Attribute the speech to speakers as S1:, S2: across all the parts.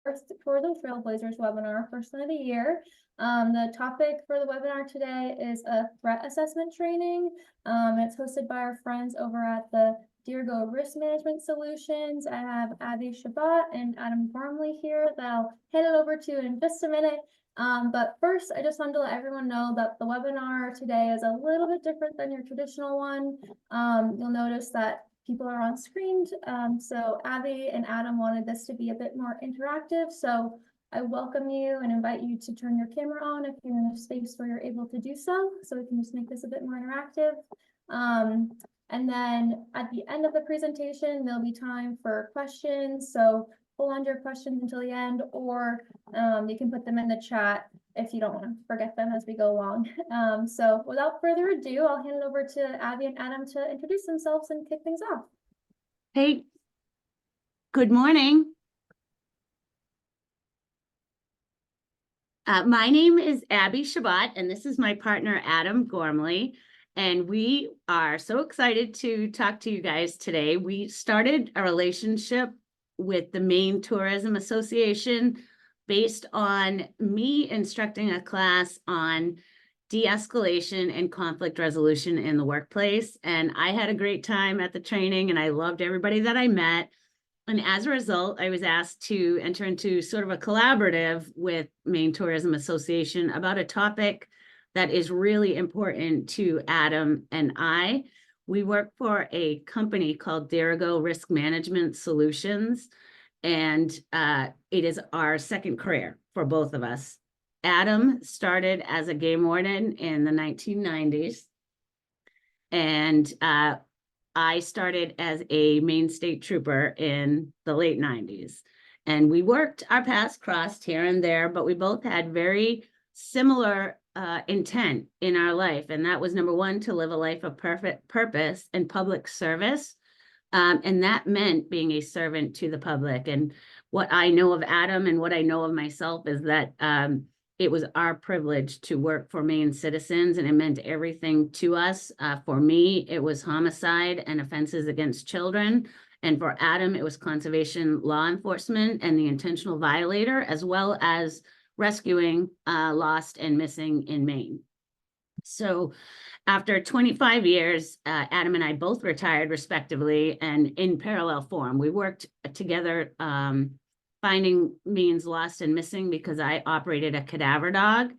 S1: for the Trailblazers webinar, first one of the year. The topic for the webinar today is a threat assessment training. It's hosted by our friends over at the Dirigo Risk Management Solutions. I have Abbe and Adam here that I'll hand it over to in just a minute. But first, I just wanted to let everyone know that the webinar today is a little bit different than your traditional one. You'll notice that people are on screen. So Abbe and Adam wanted this to be a bit more interactive. So I welcome you and invite you to turn your camera on if you're in a space where you're able to do so. So we can just make this a bit more interactive. And then at the end of the presentation, there'll be time for questions. So hold on to your questions until the end, or you can put them in the chat if you don't want to forget them as we go along. So without further ado, I'll hand it over to Abbe and Adam to introduce themselves and kick things off.
S2: Hey, good morning. My name is Abbe Shabbat, and this is my partner, Adam Gormley. And we are so excited to talk to you guys today. We started a relationship with the Maine Tourism Association based on me instructing a class on de-escalation and conflict resolution in the workplace. And I had a great time at the training, and I loved everybody that I met. And as a result, I was asked to enter into sort of a collaborative with Maine Tourism Association about a topic that is really important to Adam and I. We work for a company called Dirigo Risk Management Solutions, and it is our second career for both of us. Adam started as a game warden in the 1990s, and I started as a Maine State Trooper in the late 90s. And we worked, our paths crossed here and there, but we both had very similar intent in our life. And that was, number one, to live a life of perfect purpose and public service. And that meant being a servant to the public. And what I know of Adam and what I know of myself is that it was our privilege to work for Maine citizens, and it meant everything to us. For me, it was homicide and offenses against children. And for Adam, it was conservation law enforcement and the intentional violator, as well as rescuing lost and missing in Maine. So after 25 years, Adam and I both retired respectively, and in parallel form. We worked together finding Maine's lost and missing because I operated a cadaver dog,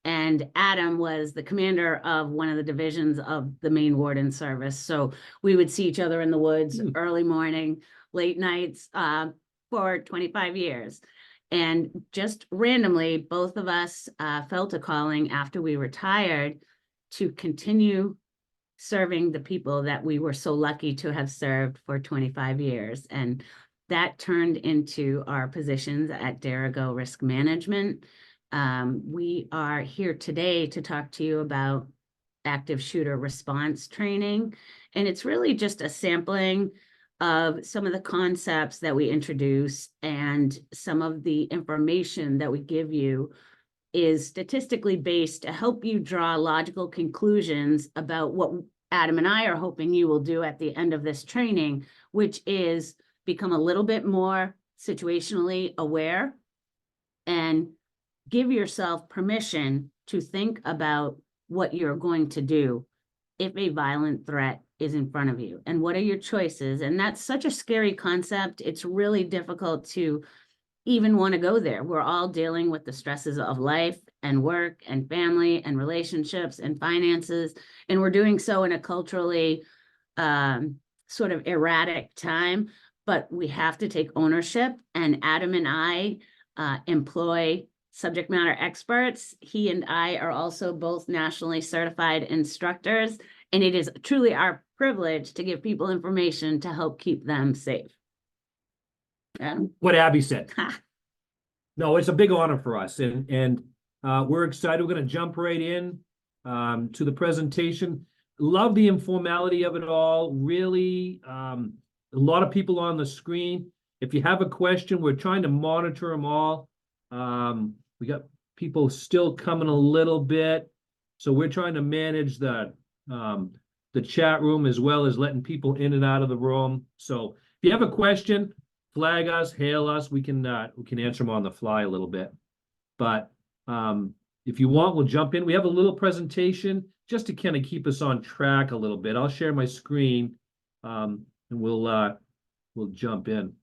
S2: and Adam was the commander of one of the divisions of the Maine Warden Service. So we would see each other in the woods early morning, late nights for 25 years. And just randomly, both of us felt a calling after we retired to continue serving the people that we were so lucky to have served for 25 years. And that turned into our positions at Dirigo Risk Management. We are here today to talk to you about active shooter response training. And it's really just a sampling of some of the concepts that we introduce, and some of the information that we give you is statistically based to help you draw logical conclusions about what Adam and I are hoping you will do at the end of this training, which is become a little bit more situationally aware and give yourself permission to think about what you're going to do if a violent threat is in front of you, and what are your choices. And that's such a scary concept. It's really difficult to even want to go there. We're all dealing with the stresses of life and work and family and relationships and finances, and we're doing so in a culturally sort of erratic time. But we have to take ownership, and Adam and I employ subject matter experts. He and I are also both nationally certified instructors, and it is truly our privilege to give people information to help keep them safe. Adam?
S3: What Abbe said. No, it's a big honor for us, and we're excited. We're going to jump right in to the presentation. Love the informality of it all. Really, a lot of people on the screen. If you have a question, we're trying to monitor them all. We got people still coming a little bit, so we're trying to manage the chat room as well as letting people in and out of the room. So if you have a question, flag us, hail us. We can answer them on the fly a little bit. But if you want, we'll jump in. We have a little presentation just to kind of keep us on track a little bit. I'll share my screen, and we'll jump in.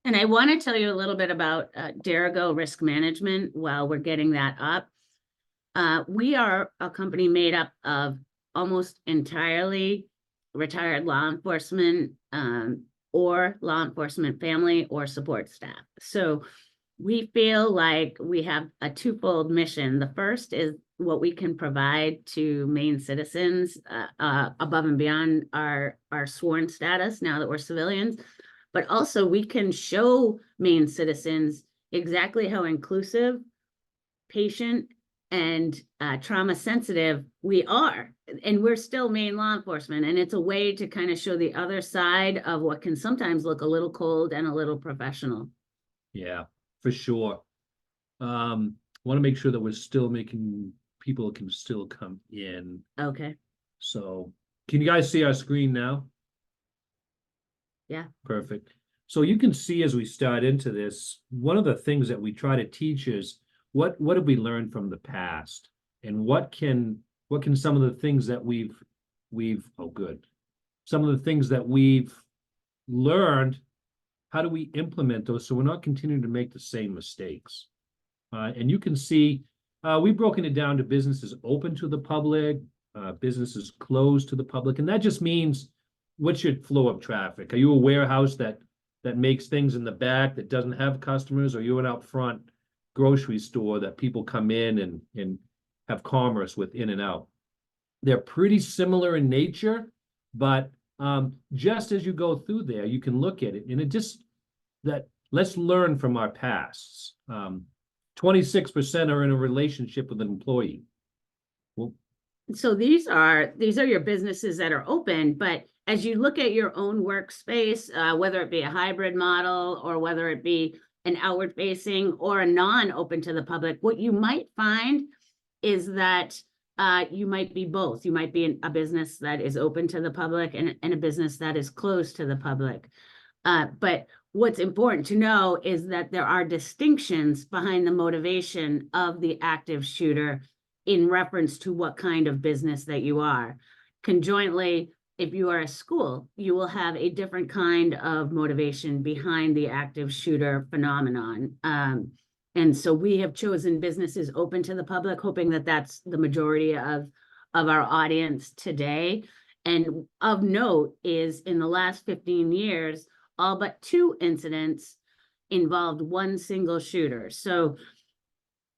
S2: And I want to tell you a little bit about Dirigo Risk Management while we're getting that up. We are a company made up of almost entirely retired law enforcement or law enforcement family or support staff. So we feel like we have a twofold mission. The first is what we can provide to Maine citizens above and beyond our sworn status now that we're civilians. But also we can show Maine citizens exactly how inclusive, patient, and trauma sensitive we are. And we're still Maine law enforcement. And it's a way to kind of show the other side of what can sometimes look a little cold and a little professional.
S3: Yeah, for sure. Want to make sure that we're still making people can still come in.
S2: Okay.
S3: So can you guys see our screen now?
S2: Yeah.
S3: Perfect. So you can see as we start into this, one of the things that we try to teach is what have we learned from the past, and what can some of the things that some of the things that we've learned, how do we implement those so we're not continuing to make the same mistakes? And you can see we've broken it down to businesses open to the public, businesses closed to the public, and that just means what's your flow of traffic? Are you a warehouse that makes things in the back that doesn't have customers? Or are you an out front grocery store that people come in and have commerce with in and out? They're pretty similar in nature, but just as you go through there, you can look at it, and it just that let's learn from our pasts. 26% are in a relationship with an employee. Well,
S2: so these are your businesses that are open, but as you look at your own workspace, whether it be a hybrid model or whether it be an outward facing or a non-open to the public, what you might find is that you might be both. You might be a business that is open to the public and a business that is closed to the public. But what's important to know is that there are distinctions behind the motivation of the active shooter in reference to what kind of business that you are. Conjointly, if you are a school, you will have a different kind of motivation behind the active shooter phenomenon. And so we have chosen businesses open to the public, hoping that that's the majority of our audience today. And of note is in the last 15 years, all but 2 incidents involved one single shooter. So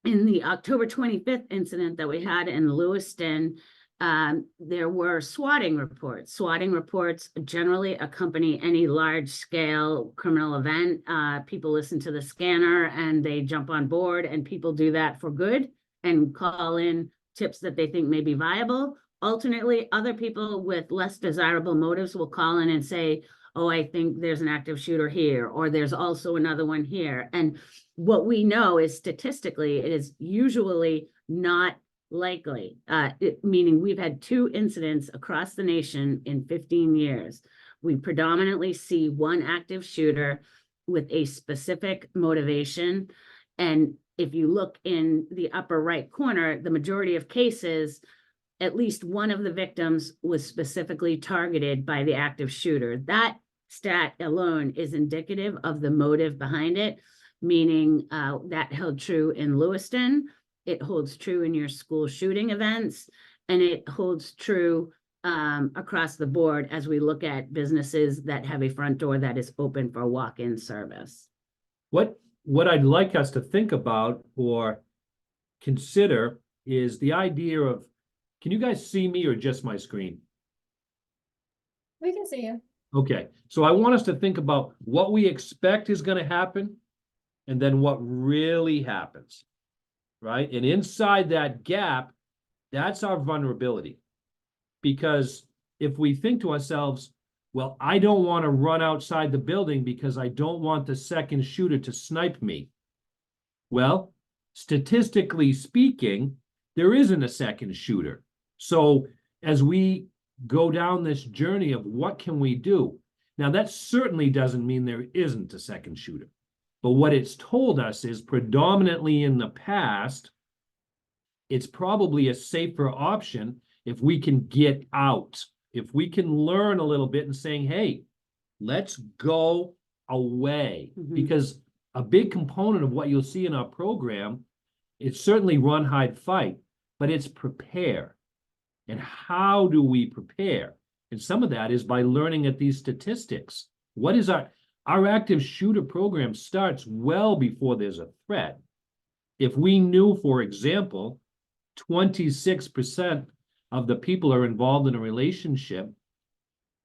S2: in the October 25th incident that we had in Lewiston, there were swatting reports. Swatting reports generally accompany any large-scale criminal event. People listen to the scanner and they jump on board, and people do that for good and call in tips that they think may be viable. Alternately, other people with less desirable motives will call in and say, oh, I think there's an active shooter here, or there's also another one here. And what we know is statistically, it is usually not likely, meaning we've had 2 incidents across the nation in 15 years. We predominantly see one active shooter with a specific motivation. And if you look in the upper right corner, the majority of cases, at least one of the victims was specifically targeted by the active shooter. That stat alone is indicative of the motive behind it, meaning that held true in Lewiston. It holds true in your school shooting events, and it holds true across the board as we look at businesses that have a front door that is open for walk-in service.
S3: What I'd like us to think about or consider is the idea of, can you guys see me or just my screen?
S1: We can see you.
S3: Okay, so I want us to think about what we expect is going to happen and then what really happens, right? And inside that gap, that's our vulnerability. Because if we think to ourselves, well, I don't want to run outside the building because I don't want the second shooter to snipe me. Well, statistically speaking, there isn't a second shooter. So as we go down this journey of what can we do, Now, that certainly doesn't mean there isn't a second shooter. But what it's told us is predominantly in the past, it's probably a safer option if we can get out, if we can learn a little bit and saying, hey, let's go away. Because a big component of what you'll see in our program, it's certainly run, hide, fight, but it's prepare. And how do we prepare? And some of that is by learning at these statistics. What is our active shooter program starts well before there's a threat. If we knew, for example, 26% of the people are involved in a relationship,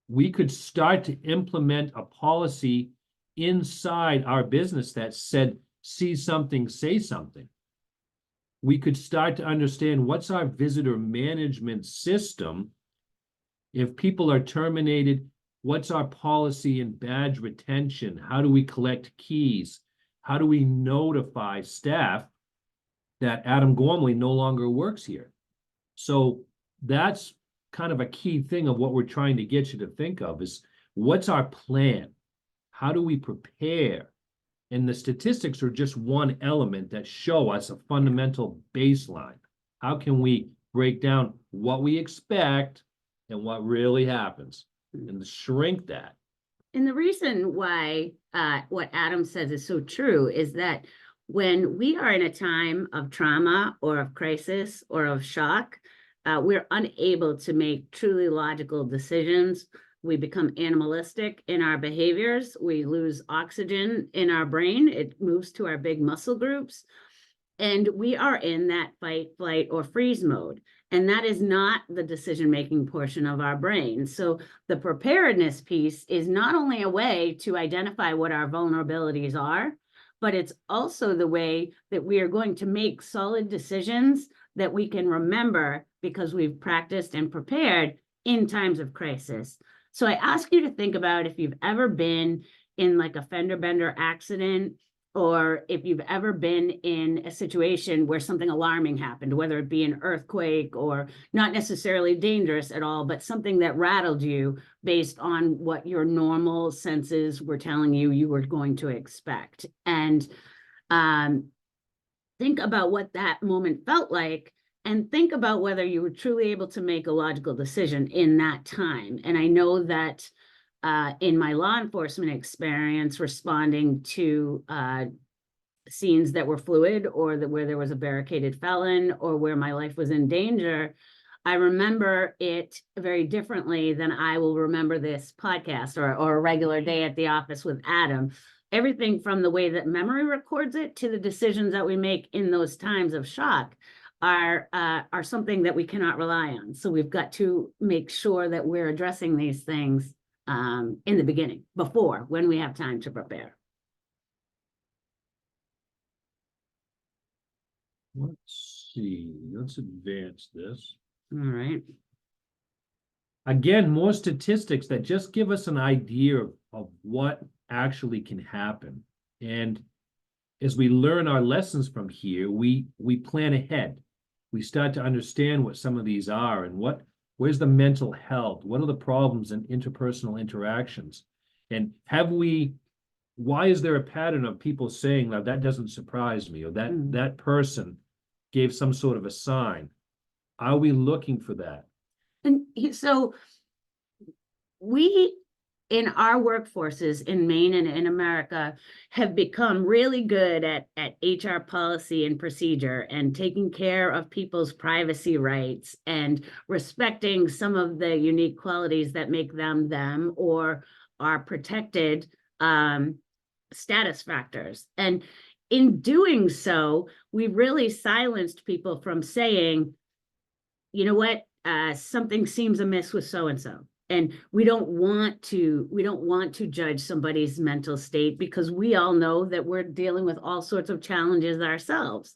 S3: we could start to implement a policy inside our business that said, see something, say something. We could start to understand what's our visitor management system. If people are terminated, what's our policy in badge retention? How do we collect keys? How do we notify staff that Adam Gormley no longer works here? So that's kind of a key thing of what we're trying to get you to think of is what's our plan? How do we prepare? And the statistics are just one element that show us a fundamental baseline. How can we break down what we expect and what really happens and shrink that?
S2: And the reason why what Adam says is so true is that when we are in a time of trauma or of crisis or of shock, we're unable to make truly logical decisions. We become animalistic in our behaviors. We lose oxygen in our brain. It moves to our big muscle groups. And we are in that fight, flight, or freeze mode. And that is not the decision-making portion of our brain. So the preparedness piece is not only a way to identify what our vulnerabilities are, but it's also the way that we are going to make solid decisions that we can remember because we've practiced and prepared in times of crisis. So I ask you to think about if you've ever been in like a fender bender accident, or if you've ever been in a situation where something alarming happened, whether it be an earthquake or not necessarily dangerous at all, but something that rattled you based on what your normal senses were telling you you were going to expect. And think about what that moment felt like, and think about whether you were truly able to make a logical decision in that time. And I know that in my law enforcement experience, responding to scenes that were fluid, or where there was a barricaded felon, or where my life was in danger, I remember it very differently than I will remember this podcast or a regular day at the office with Adam. Everything from the way that memory records it to the decisions that we make in those times of shock are something that we cannot rely on. So we've got to make sure that we're addressing these things in the beginning, before, when we have time to prepare.
S3: Let's see, let's advance this.
S2: All right.
S3: Again, more statistics that just give us an idea of what actually can happen. And as we learn our lessons from here, we plan ahead. We start to understand what some of these are and where's the mental health? What are the problems in interpersonal interactions? And why is there a pattern of people saying that doesn't surprise me, or that person gave some sort of a sign? Are we looking for that?
S2: And so we, in our workforces in Maine and in America, have become really good at HR policy and procedure and taking care of people's privacy rights and respecting some of the unique qualities that make them or are protected status factors. And in doing so, we really silenced people from saying, you know what, something seems amiss with so-and-so. And we don't want to judge somebody's mental state, because we all know that we're dealing with all sorts of challenges ourselves.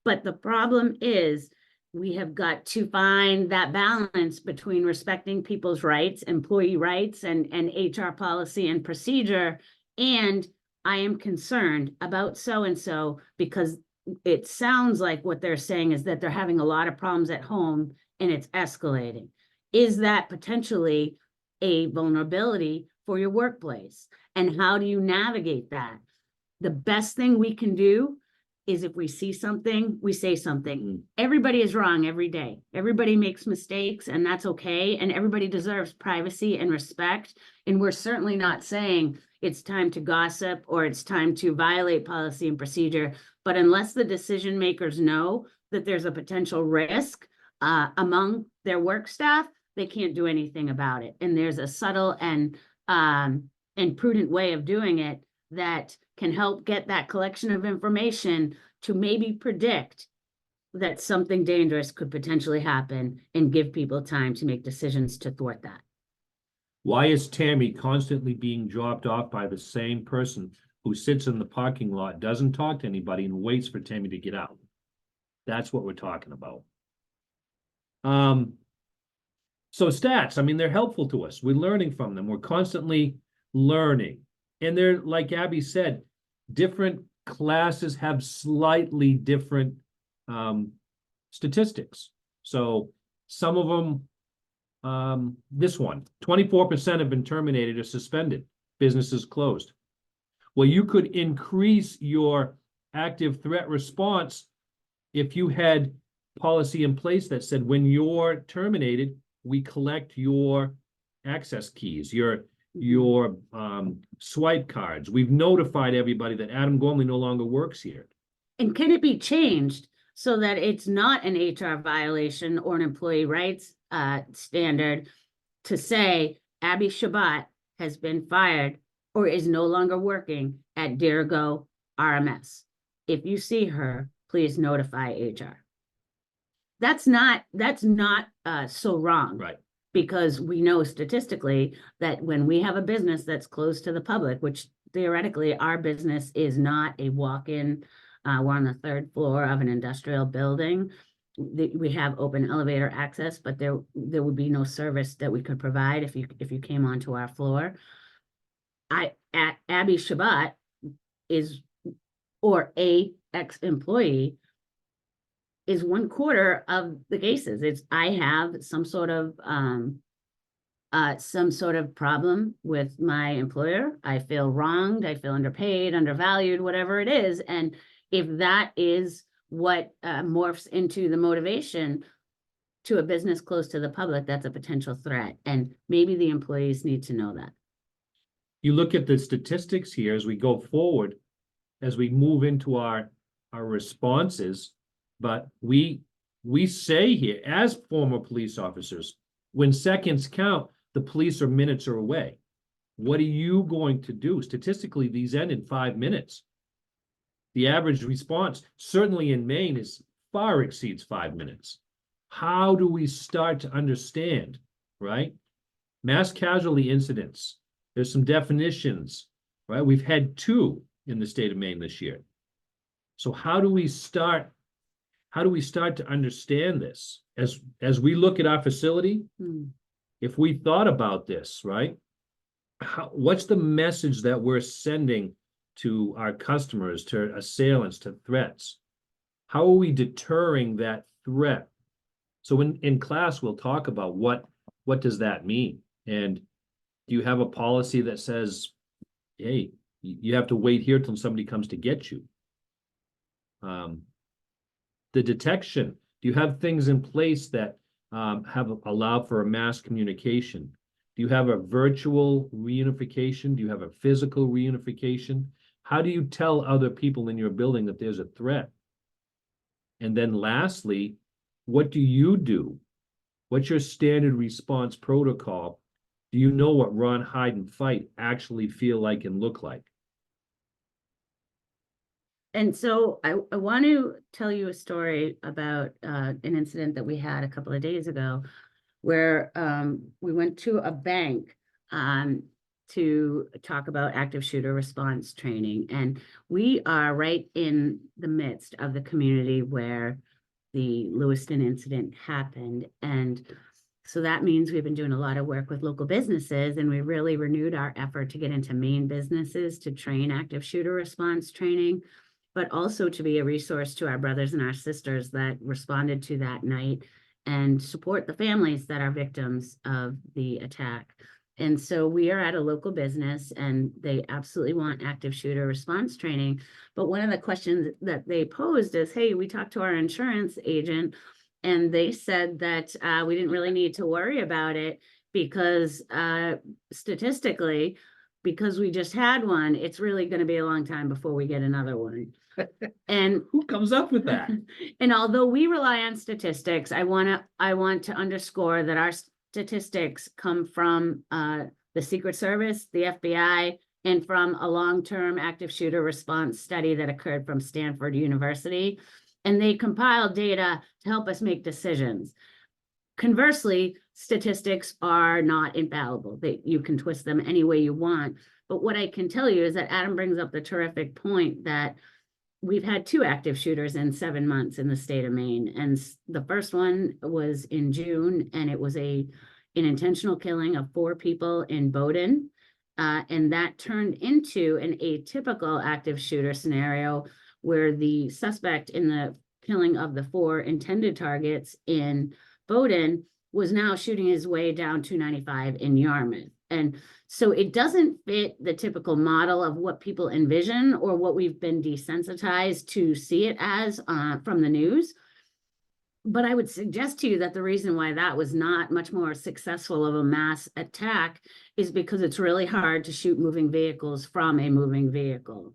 S2: But the problem is we have got to find that balance between respecting people's rights, employee rights, and HR policy and procedure. And I am concerned about so-and-so because it sounds like what they're saying is that they're having a lot of problems at home and it's escalating. Is that potentially a vulnerability for your workplace. And how do you navigate that? The best thing we can do is if we see something, we say something. Everybody is wrong every day. Everybody makes mistakes, and that's okay. And everybody deserves privacy and respect. And we're certainly not saying it's time to gossip or it's time to violate policy and procedure. But unless the decision makers know that there's a potential risk among their work staff, they can't do anything about it. And there's a subtle and prudent way of doing it that can help get that collection of information to maybe predict that something dangerous could potentially happen and give people time to make decisions to thwart that.
S3: Why is Tammy constantly being dropped off by the same person who sits in the parking lot, doesn't talk to anybody, and waits for Tammy to get out? That's what we're talking about. So stats, I mean, they're helpful to us. We're learning from them. We're constantly learning. And they're, like Abby said, different classes have slightly different statistics. So some of them, this one, 24% have been terminated or suspended, businesses closed. Well, you could increase your active threat response if you had policy in place that said, when you're terminated, we collect your access keys, your swipe cards. We've notified everybody that Adam Gormley no longer works here.
S2: And can it be changed so that it's not an HR violation or an employee rights standard to say Abbe Shabbat has been fired or is no longer working at Dirigo RMS? If you see her, please notify HR. That's not so wrong.
S3: Right.
S2: Because we know statistically that when we have a business that's closed to the public, which theoretically our business is not a walk-in, we're on the 3rd floor of an industrial building. We have open elevator access, but there would be no service that we could provide if you came onto our floor. Abbe Shabbat is, or a ex-employee, is 1/4 of the cases. I have some sort of problem with my employer. I feel wronged, I feel underpaid, undervalued, whatever it is. And if that is what morphs into the motivation to a business close to the public, that's a potential threat. And maybe the employees need to know that.
S3: You look at the statistics here as we go forward, as we move into our responses, but we say here, as former police officers, when seconds count, the police are minutes or away. What are you going to do? Statistically, these end in 5 minutes. The average response, certainly in Maine, far exceeds 5 minutes. How do we start to understand, right? Mass casualty incidents. There's some definitions, right? We've had 2 in the state of Maine this year. So how do we start to understand this as we look at our facility? If we thought about this, right? What's the message that we're sending to our customers, to assailants, to threats? How are we deterring that threat? So in class, we'll talk about what does that mean? And do you have a policy that says, hey, you have to wait here till somebody comes to get you? The detection, do you have things in place that have allowed for a mass communication? Do you have a virtual reunification? Do you have a physical reunification? How do you tell other people in your building that there's a threat? And then lastly, what do you do? What's your standard response protocol? Do you know what run, hide, and fight actually feel like and look like?
S2: And so I want to tell you a story about an incident that we had a couple of days ago where we went to a bank to talk about active shooter response training. And we are right in the midst of the community where the Lewiston incident happened. And so that means we've been doing a lot of work with local businesses, and we really renewed our effort to get into Maine businesses to train active shooter response training, but also to be a resource to our brothers and our sisters that responded to that night and support the families that are victims of the attack. And so we are at a local business and they absolutely want active shooter response training. But one of the questions that they posed is, hey, we talked to our insurance agent and they said that we didn't really need to worry about it because statistically, because we just had one, it's really going to be a long time before we get another one. And
S3: Who comes up with that?
S2: and although we rely on statistics, I want to underscore that our statistics come from the Secret Service, the FBI, and from a long-term active shooter response study that occurred from Stanford University. And they compiled data to help us make decisions. Conversely, statistics are not infallible. You can twist them any way you want. But what I can tell you is that Adam brings up the terrific point that we've had 2 active shooters in 7 months in the state of Maine. And the first one was in June, and it was an intentional killing of 4 people in Bowdoin. And that turned into an atypical active shooter scenario where the suspect in the killing of the 4 intended targets in Bowdoin was now shooting his way down 295 in Yarmouth. And so it doesn't fit the typical model of what people envision or what we've been desensitized to see it as from the news. But I would suggest to you that the reason why that was not much more successful of a mass attack is because it's really hard to shoot moving vehicles from a moving vehicle.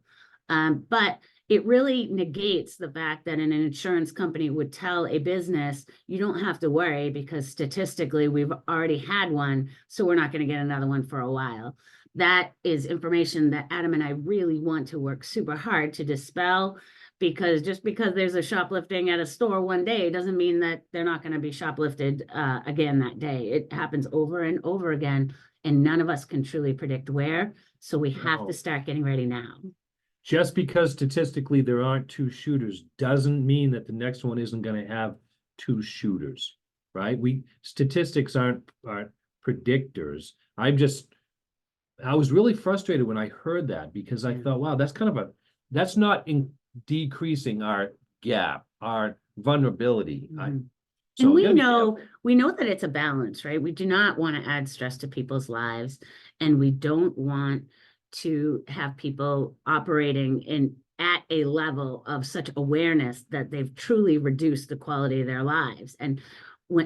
S2: But it really negates the fact that an insurance company would tell a business, you don't have to worry because statistically we've already had one, so we're not going to get another one for a while. That is information that Adam and I really want to work super hard to dispel, because just because there's a shoplifting at a store one day doesn't mean that they're not going to be shoplifted again that day. It happens over and over again, and none of us can truly predict where, so we have to start getting ready now.
S3: Just because statistically there aren't 2 shooters doesn't mean that the next one isn't going to have 2 shooters, right? Statistics aren't predictors. I was really frustrated when I heard that, because I thought, wow, that's not decreasing our gap, our vulnerability.
S2: Mm-hmm.
S3: So
S2: and we know that it's a balance, right? We do not want to add stress to people's lives, and we don't want to have people operating at a level of such awareness that they've truly reduced the quality of their lives. And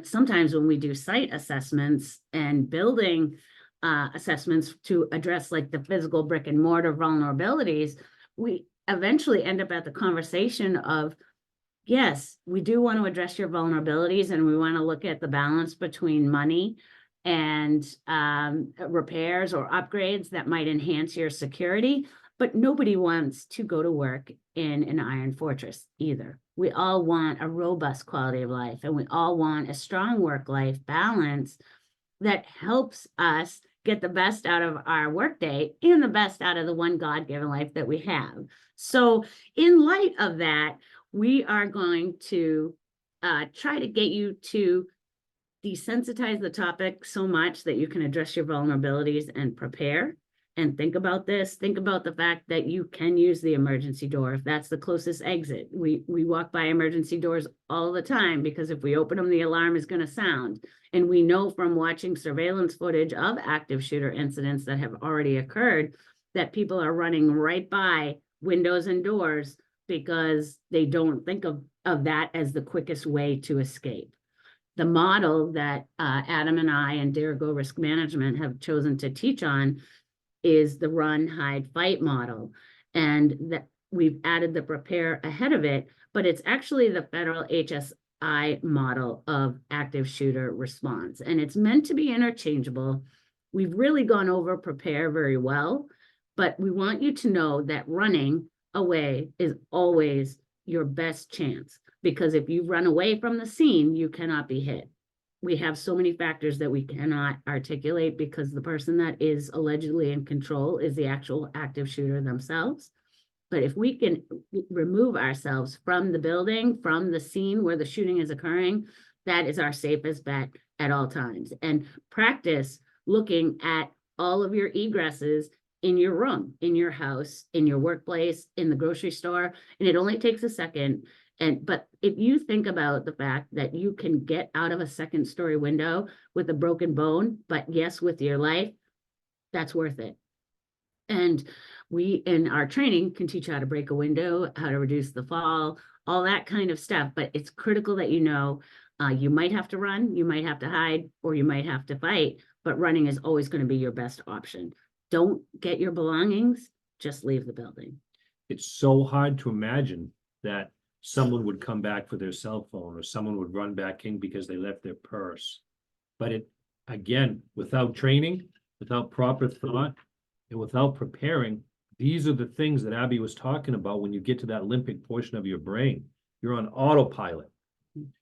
S2: sometimes when we do site assessments and building assessments to address like the physical brick and mortar vulnerabilities, we eventually end up at the conversation of, yes, we do want to address your vulnerabilities, and we want to look at the balance between money and repairs or upgrades that might enhance your security. But nobody wants to go to work in an iron fortress either. We all want a robust quality of life, and we all want a strong work-life balance that helps us get the best out of our workday and the best out of the one God-given life that we have. So in light of that, we are going to try to get you to desensitize the topic so much that you can address your vulnerabilities and prepare. And think about this. Think about the fact that you can use the emergency door if that's the closest exit. We walk by emergency doors all the time because if we open them, the alarm is going to sound. And we know from watching surveillance footage of active shooter incidents that have already occurred that people are running right by windows and doors because they don't think of that as the quickest way to escape. The model that Adam and I and Dirigo Risk Management have chosen to teach on is the run, hide, fight model. And that we've added the prepare ahead of it, but it's actually the federal HSI model of active shooter response. And it's meant to be interchangeable. We've really gone over prepare very well, but we want you to know that running away is always your best chance, because if you run away from the scene, you cannot be hit. We have so many factors that we cannot articulate because the person that is allegedly in control is the actual active shooter themselves. But if we can remove ourselves from the building, from the scene where the shooting is occurring, that is our safest bet at all times. And practice looking at all of your egresses in your room, in your house, in your workplace, in the grocery store, and it only takes a second. But if you think about the fact that you can get out of a second-story window with a broken bone, but yes, with your life, that's worth it. And we, in our training, can teach you how to break a window, how to reduce the fall, all that kind of stuff. But it's critical that you know, you might have to run, you might have to hide, or you might have to fight, but running is always going to be your best option. Don't get your belongings, just leave the building.
S3: It's so hard to imagine that someone would come back for their cell phone, or someone would run back in because they left their purse. But it, again, without training, without proper thought, and without preparing, these are the things that Abby was talking about when you get to that limbic portion of your brain. You're on autopilot.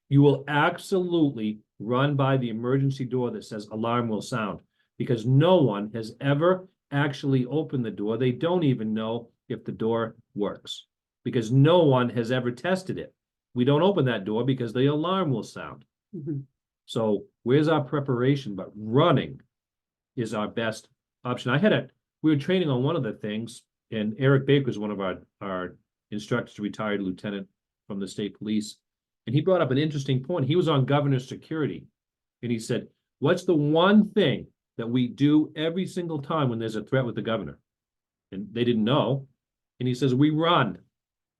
S3: You will absolutely run by the emergency door that says alarm will sound, because no one has ever actually opened the door. They don't even know if the door works, because no one has ever tested it. We don't open that door because the alarm will sound.
S2: Mhm.
S3: So where's our preparation? But running is our best option. We were training on one of the things, and Eric Baker is one of our instructors, retired lieutenant from the state police. And he brought up an interesting point. He was on governor's security. And he said, what's the one thing that we do every single time when there's a threat with the governor? And they didn't know. And he says, we run.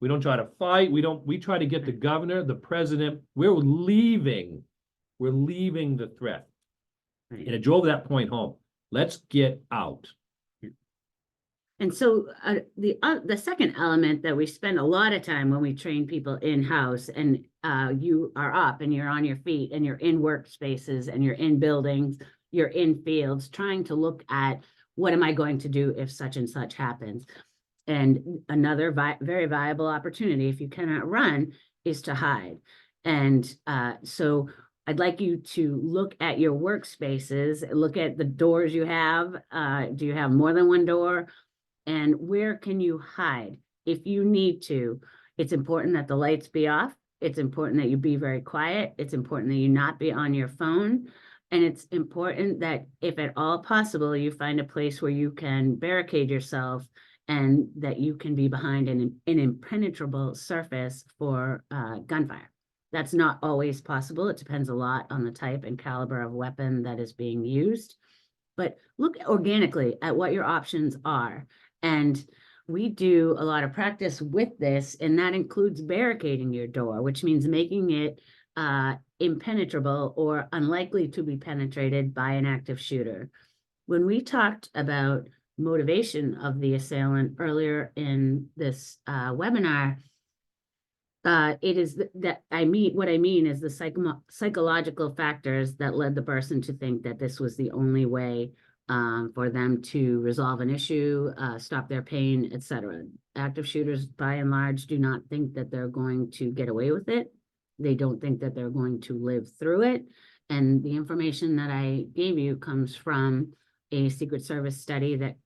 S3: We don't try to fight. We try to get the governor, the president. We're leaving the threat.
S2: Right.
S3: And it drove that point home. Let's get out.
S2: And so the second element that we spend a lot of time when we train people in-house, and you are up and you're on your feet and you're in workspaces and you're in buildings, you're in fields, trying to look at what am I going to do if such and such happens. And another very viable opportunity, if you cannot run, is to hide. And so I'd like you to look at your workspaces, look at the doors you have. Do you have more than one door? And where can you hide if you need to? It's important that the lights be off. It's important that you be very quiet. It's important that you not be on your phone. And it's important that if at all possible, you find a place where you can barricade yourself and that you can be behind an impenetrable surface for gunfire. That's not always possible. It depends a lot on the type and caliber of weapon that is being used. But look organically at what your options are. And we do a lot of practice with this, and that includes barricading your door, which means making it impenetrable or unlikely to be penetrated by an active shooter. When we talked about motivation of the assailant earlier in this webinar, it is what I mean is the psychological factors that led the person to think that this was the only way for them to resolve an issue, stop their pain, etc. Active shooters, by and large, do not think that they're going to get away with it. They don't think that they're going to live through it. And the information that I gave you comes from a Secret Service study that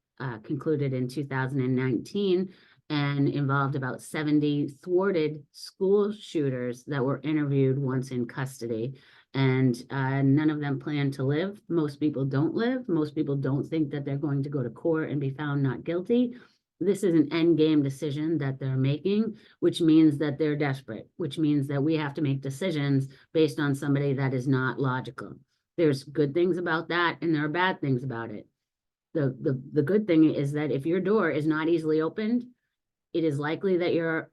S2: concluded in 2019 and involved about 70 thwarted school shooters that were interviewed once in custody. And none of them plan to live. Most people don't live. Most people don't think that they're going to go to court and be found not guilty. This is an end game decision that they're making, which means that they're desperate, which means that we have to make decisions based on somebody that is not logical. There's good things about that, and there are bad things about it. The good thing is that if your door is not easily opened, it is likely that your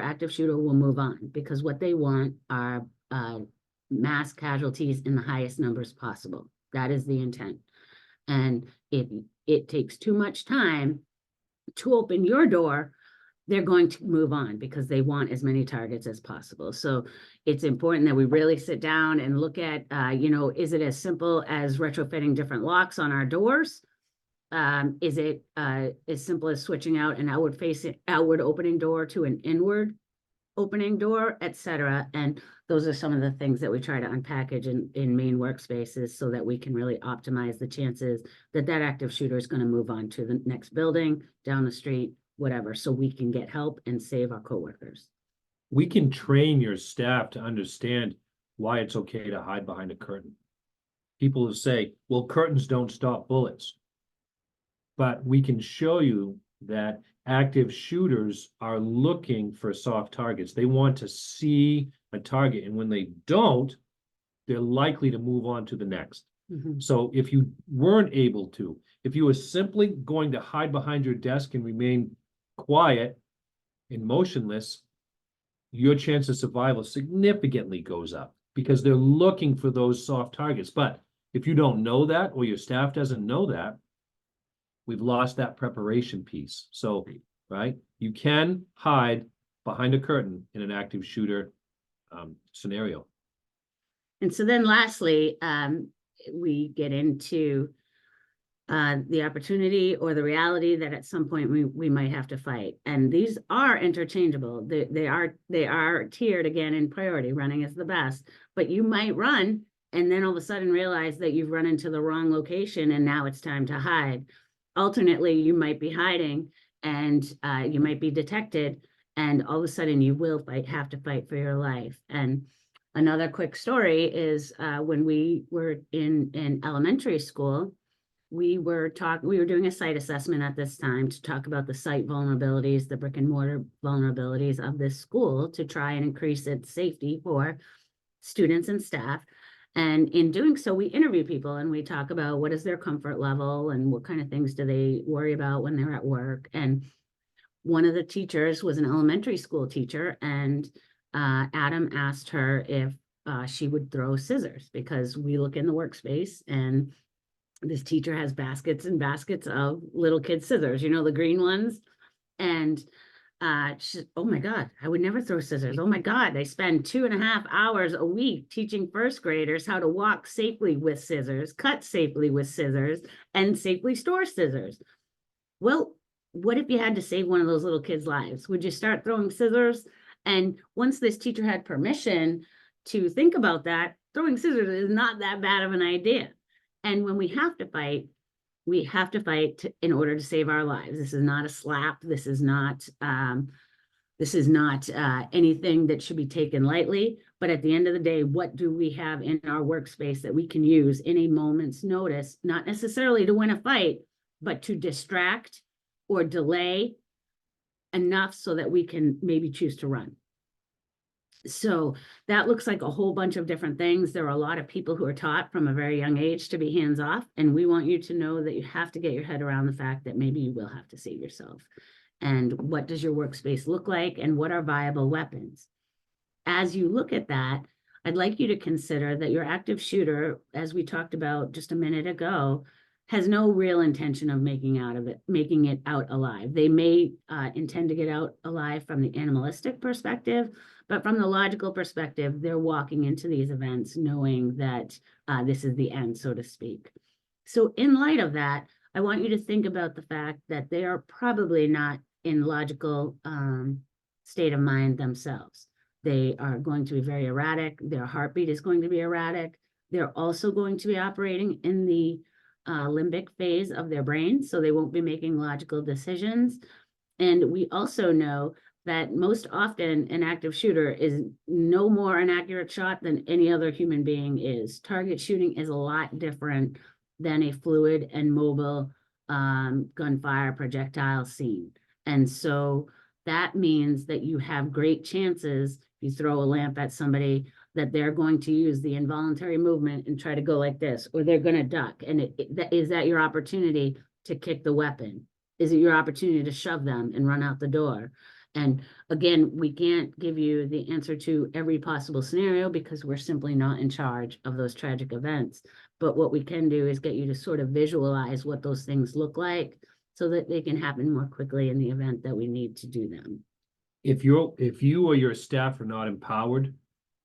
S2: active shooter will move on, because what they want are mass casualties in the highest numbers possible. That is the intent. And if it takes too much time to open your door, they're going to move on because they want as many targets as possible. So it's important that we really sit down and look at, is it as simple as retrofitting different locks on our doors? Is it as simple as switching out an outward opening door to an inward opening door, etc.? And those are some of the things that we try to unpackage in main workspaces so that we can really optimize the chances that that active shooter is going to move on to the next building, down the street, whatever, so we can get help and save our coworkers.
S3: We can train your staff to understand why it's okay to hide behind a curtain. People will say, well, curtains don't stop bullets. But we can show you that active shooters are looking for soft targets. They want to see a target, and when they don't, they're likely to move on to the next.
S2: Mm-hmm.
S3: So if you weren't able to, If you were simply going to hide behind your desk and remain quiet and motionless, your chance of survival significantly goes up because they're looking for those soft targets. But if you don't know that, or your staff doesn't know that, we've lost that preparation piece. So, right, you can hide behind a curtain in an active shooter scenario.
S2: And so then lastly, we get into the opportunity or the reality that at some point we might have to fight. And these are interchangeable. They are tiered again in priority. Running is the best, but you might run and then all of a sudden realize that you've run into the wrong location and now it's time to hide. Alternately, you might be hiding and you might be detected, and all of a sudden you will have to fight for your life. And another quick story is when we were in elementary school, we were doing a site assessment at this time to talk about the site vulnerabilities, the brick and mortar vulnerabilities of this school to try and increase its safety for students and staff. And in doing so, we interview people and we talk about what is their comfort level and what kind of things do they worry about when they're at work. And one of the teachers was an elementary school teacher, and Adam asked her if she would throw scissors, because we look in the workspace and this teacher has baskets and baskets of little kid scissors, the green ones. And she said, oh my God, I would never throw scissors. Oh my God, I spend 2.5 hours a week teaching first graders how to walk safely with scissors, cut safely with scissors, and safely store scissors. Well, what if you had to save one of those little kids' lives? Would you start throwing scissors? And once this teacher had permission to think about that, throwing scissors is not that bad of an idea. And when we have to fight in order to save our lives. This is not a slap. This is not anything that should be taken lightly. But at the end of the day, what do we have in our workspace that we can use in a moment's notice, not necessarily to win a fight, but to distract or delay enough so that we can maybe choose to run? So that looks like a whole bunch of different things. There are a lot of people who are taught from a very young age to be hands off. And we want you to know that you have to get your head around the fact that maybe you will have to save yourself. And what does your workspace look like? And what are viable weapons? As you look at that, I'd like you to consider that your active shooter, as we talked about just a minute ago, has no real intention of making it out alive. They may intend to get out alive from the animalistic perspective, but from the logical perspective, they're walking into these events knowing that this is the end, so to speak. So in light of that, I want you to think about the fact that they are probably not in logical state of mind themselves. They are going to be very erratic. Their heartbeat is going to be erratic. They're also going to be operating in the limbic phase of their brain, so they won't be making logical decisions. And we also know that most often an active shooter is no more an accurate shot than any other human being is. Target shooting is a lot different than a fluid and mobile gunfire projectile scene. And so that means that you have great chances, if you throw a lamp at somebody, that they're going to use the involuntary movement and try to go like this, or they're going to duck. And is that your opportunity to kick the weapon? Is it your opportunity to shove them and run out the door? And again, we can't give you the answer to every possible scenario because we're simply not in charge of those tragic events. But what we can do is get you to sort of visualize what those things look like so that they can happen more quickly in the event that we need to do them.
S3: If you or your staff are not empowered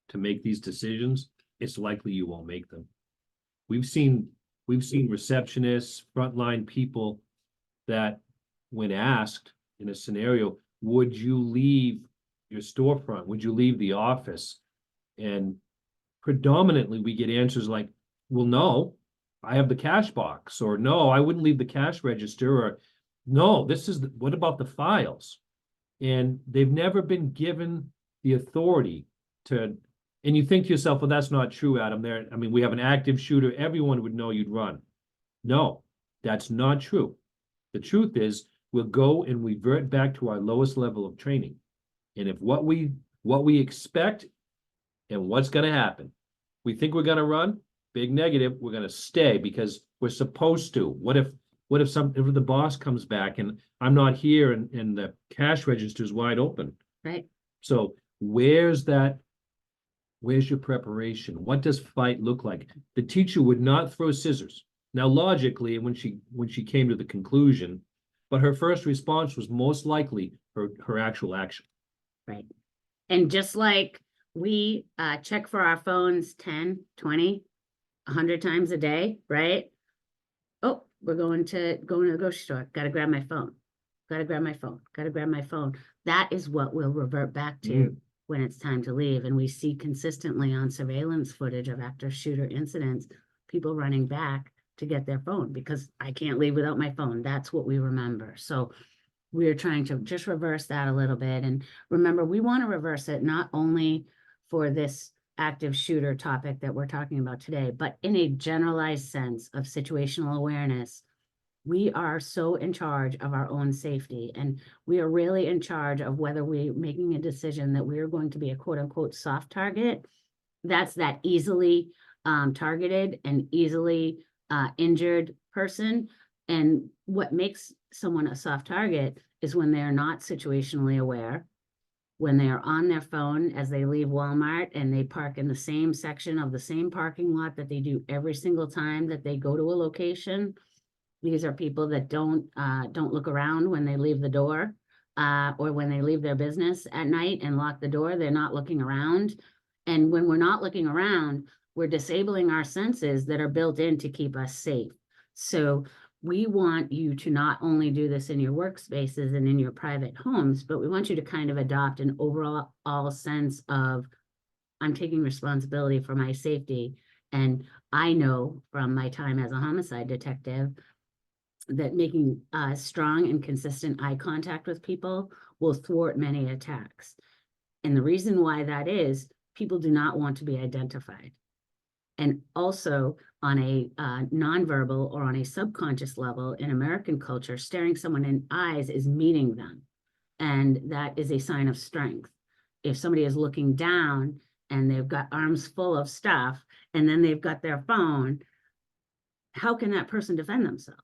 S3: to make these decisions, it's likely you won't make them. We've seen receptionists, frontline people that when asked in a scenario, would you leave your storefront? Would you leave the office? And predominantly we get answers like, well, no, I have the cash box, or no, I wouldn't leave the cash register, or no, what about the files? And they've never been given the authority to, and you think to yourself, well, that's not true, Adam. We have an active shooter. Everyone would know you'd run. No, that's not true. The truth is, we'll go and revert back to our lowest level of training. And if what we expect and what's going to happen, we think we're going to run, big negative, we're going to stay because we're supposed to. What What if if the boss comes back and I'm not here and the cash register is wide open?
S2: Right.
S3: So where's your preparation? What does fight look like? The teacher would not throw scissors. Now, logically, when she came to the conclusion, but her first response was most likely her actual action.
S2: Right. And just like we check for our phones 10, 20, 100 times a day, right? Oh, we're going to the grocery store. Got to grab my phone. Got to grab my phone. Got to grab my phone. That is what we'll revert back to when it's time to leave. And we see consistently on surveillance footage of active shooter incidents, people running back to get their phone because I can't leave without my phone. That's what we remember. So we're trying to just reverse that a little bit. And remember, we want to reverse it not only for this active shooter topic that we're talking about today, but in a generalized sense of situational awareness. We are so in charge of our own safety, and we are really in charge of whether we're making a decision that we're going to be a quote unquote soft target. That's that easily targeted and easily injured person. And what makes someone a soft target is when they're not situationally aware, when they are on their phone as they leave Walmart and they park in the same section of the same parking lot that they do every single time that they go to a location. These are people that don't look around when they leave the door or when they leave their business at night and lock the door. They're not looking around. And when we're not looking around, we're disabling our senses that are built in to keep us safe. So we want you to not only do this in your workspaces and in your private homes, but we want you to kind of adopt an overall sense of, I'm taking responsibility for my safety. And I know from my time as a homicide detective that making strong and consistent eye contact with people will thwart many attacks. And the reason why that is, people do not want to be identified. And also on a nonverbal or on a subconscious level in American culture, staring someone in eyes is meeting them. And that is a sign of strength. If somebody is looking down and they've got arms full of stuff and then they've got their phone, how can that person defend themselves?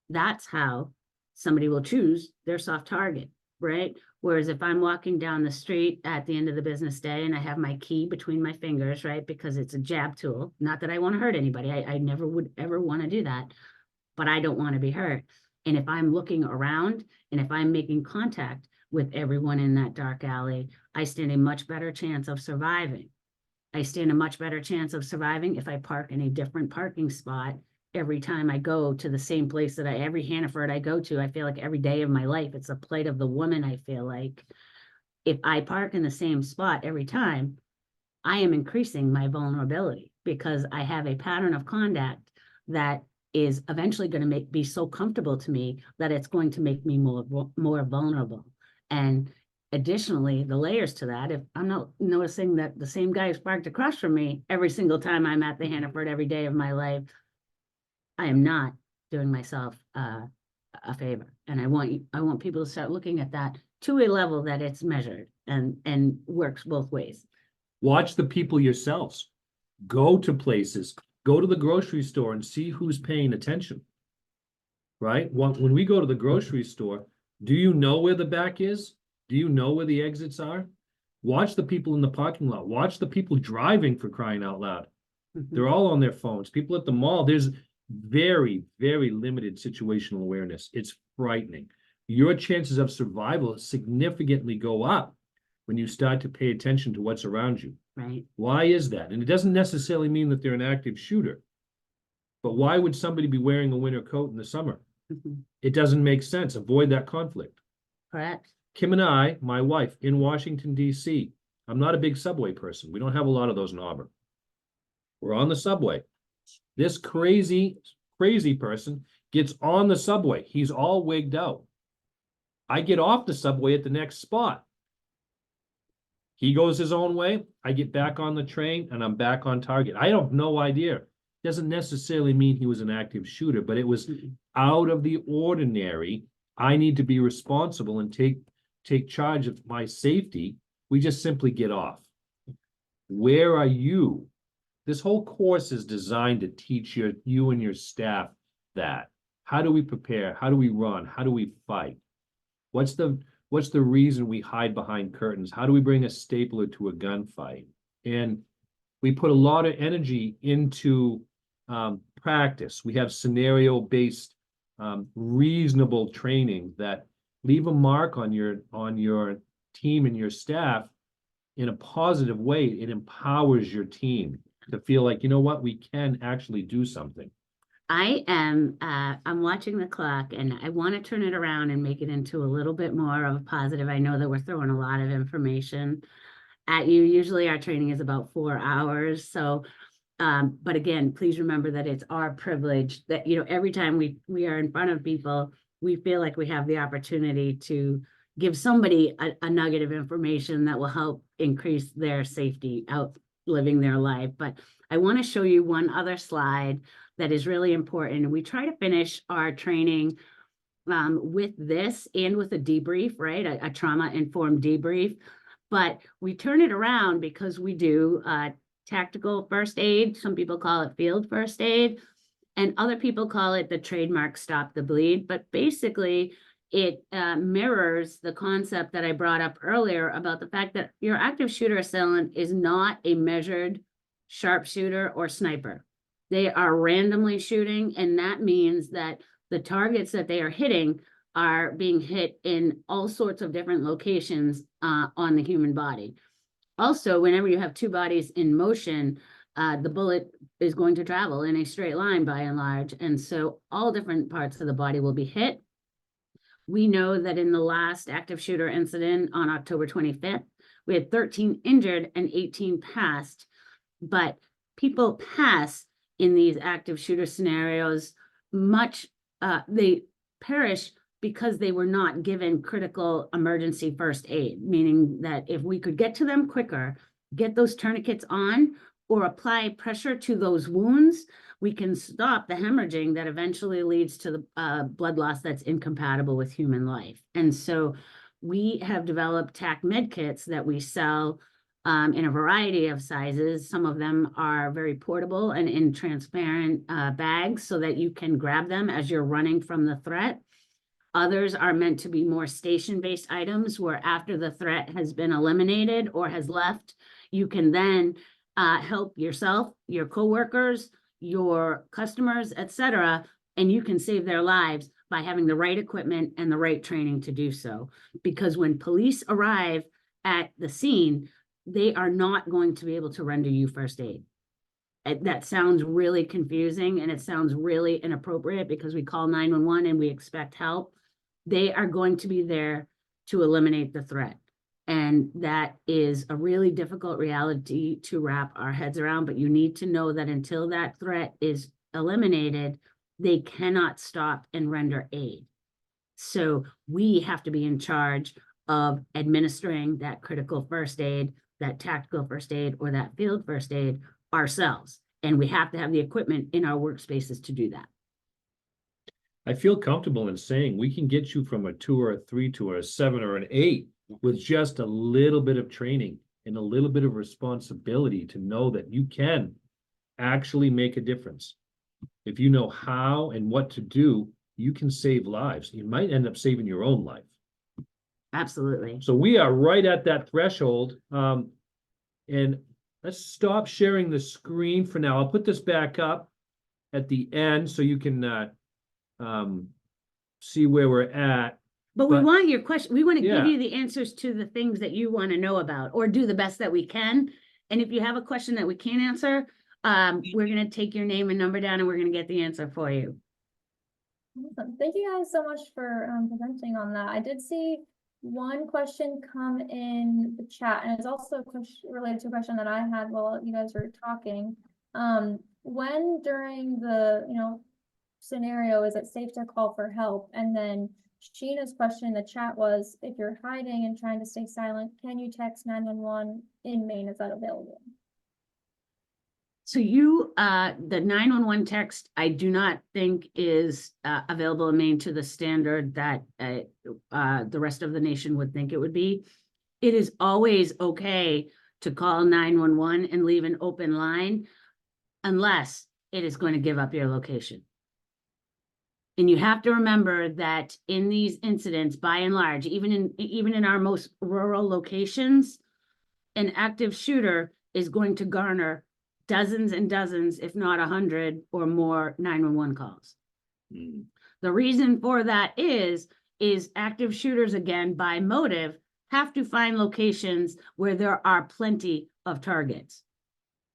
S2: That's how somebody will choose their soft target, right? Whereas if I'm walking down the street at the end of the business day and I have my key between my fingers, right? Because it's a jab tool, not that I want to hurt anybody. I never would ever want to do that, but I don't want to be hurt. And if I'm looking around and if I'm making contact with everyone in that dark alley, I stand a much better chance of surviving. I stand a much better chance of surviving if I park in a different parking spot every time I go to the same place that every Hannaford I go to. I feel like every day of my life, it's a plight of the woman. I feel like if I park in the same spot every time, I am increasing my vulnerability because I have a pattern of conduct that is eventually going to be so comfortable to me that it's going to make me more vulnerable. And additionally, the layers to that, if I'm not noticing that the same guy is parked across from me every single time I'm at the Hannaford every day of my life, I am not doing myself a favor. And I want people to start looking at that to a level that it's measured and works both ways.
S3: Watch the people yourselves. Go to places, go to the grocery store and see who's paying attention. Right? When we go to the grocery store, do you know where the back is? Do you know where the exits are? Watch the people in the parking lot. Watch the people driving, for crying out loud. They're all on their phones. People at the mall, there's very, very limited situational awareness. It's frightening. Your chances of survival significantly go up when you start to pay attention to what's around you.
S2: Right.
S3: Why is that? And it doesn't necessarily mean that they're an active shooter. But why would somebody be wearing a winter coat in the summer? It doesn't make sense. Avoid that conflict.
S2: Correct.
S3: Kim and I, my wife, in Washington, D.C., I'm not a big subway person. We don't have a lot of those in Auburn. We're on the subway. This crazy person gets on the subway. He's all wigged out. I get off the subway at the next spot. He goes his own way. I get back on the train and I'm back on target. I have no idea. Doesn't necessarily mean he was an active shooter, but it was out of the ordinary. I need to be responsible and take charge of my safety. We just simply get off. Where are you? This whole course is designed to teach you and your staff that. How do we prepare? How do we run? How do we fight? What's the reason we hide behind curtains? How do we bring a stapler to a gunfight? And we put a lot of energy into practice. We have scenario-based, reasonable training that leave a mark on your team and your staff in a positive way. It empowers your team to feel like, you know what, we can actually do something.
S2: I'm watching the clock and I want to turn it around and make it into a little bit more of a positive. I know that we're throwing a lot of information at you. Usually our training is about 4 hours. So, but again, please remember that it's our privilege that, you know, every time we are in front of people, we feel like we have the opportunity to give somebody a nugget of information that will help increase their safety out living their life. But I want to show you one other slide that is really important. We try to finish our training with this and with a debrief, right? A trauma-informed debrief. But we turn it around because we do tactical first aid. Some people call it field first aid, and other people call it the trademark Stop the Bleed. But basically, it mirrors the concept that I brought up earlier about the fact that your active shooter assailant is not a measured sharpshooter or sniper. They are randomly shooting, and that means that the targets that they are hitting are being hit in all sorts of different locations on the human body. Also, whenever you have two bodies in motion, the bullet is going to travel in a straight line by and large, and so all different parts of the body will be hit. We know that in the last active shooter incident on October 25th, we had 13 injured and 18 passed, but people pass in these active shooter scenarios, they perish because they were not given critical emergency first aid, meaning that if we could get to them quicker, get those tourniquets on, or apply pressure to those wounds, we can stop the hemorrhaging that eventually leads to the blood loss that's incompatible with human life. And so we have developed TAC med kits that we sell in a variety of sizes. Some of them are very portable and in transparent bags so that you can grab them as you're running from the threat. Others are meant to be more station-based items where after the threat has been eliminated or has left, you can then help yourself, your coworkers, your customers, etc., and you can save their lives by having the right equipment and the right training to do so. Because when police arrive at the scene, they are not going to be able to render you first aid. That sounds really confusing and it sounds really inappropriate because we call 911 and we expect help. They are going to be there to eliminate the threat. And that is a really difficult reality to wrap our heads around, but you need to know that until that threat is eliminated, they cannot stop and render aid. So we have to be in charge of administering that critical first aid, that tactical first aid, or that field first aid ourselves. And we have to have the equipment in our workspaces to do that.
S3: I feel comfortable in saying we can get you from a 2 or a 3 to a 7 or an 8 with just a little bit of training and a little bit of responsibility to know that you can actually make a difference. If you know how and what to do, you can save lives. You might end up saving your own life.
S2: Absolutely.
S3: So we are right at that threshold. And let's stop sharing the screen for now. I'll put this back up at the end so you can see where we're at.
S2: But we want your question. We want to give
S3: Yeah.
S2: you the answers to the things that you want to know about or do the best that we can. And if you have a question that we can't answer, we're going to take your name and number down and we're going to get the answer for you.
S1: Awesome. Thank you guys so much for presenting on that. I did see one question come in the chat, and it's also a question related to a question that I had while you guys were talking. When during the scenario is it safe to call for help? And then Sheena's question in the chat was, if you're hiding and trying to stay silent, can you text 911 in Maine? Is that available?
S2: So the 911 text, I do not think is available in Maine to the standard that the rest of the nation would think it would be. It is always okay to call 911 and leave an open line unless it is going to give up your location. And you have to remember that in these incidents, by and large, even in our most rural locations, an active shooter is going to garner dozens and dozens, if not 100 or more 911 calls.
S3: Mm.
S2: The reason for that is active shooters, again, by motive, have to find locations where there are plenty of targets.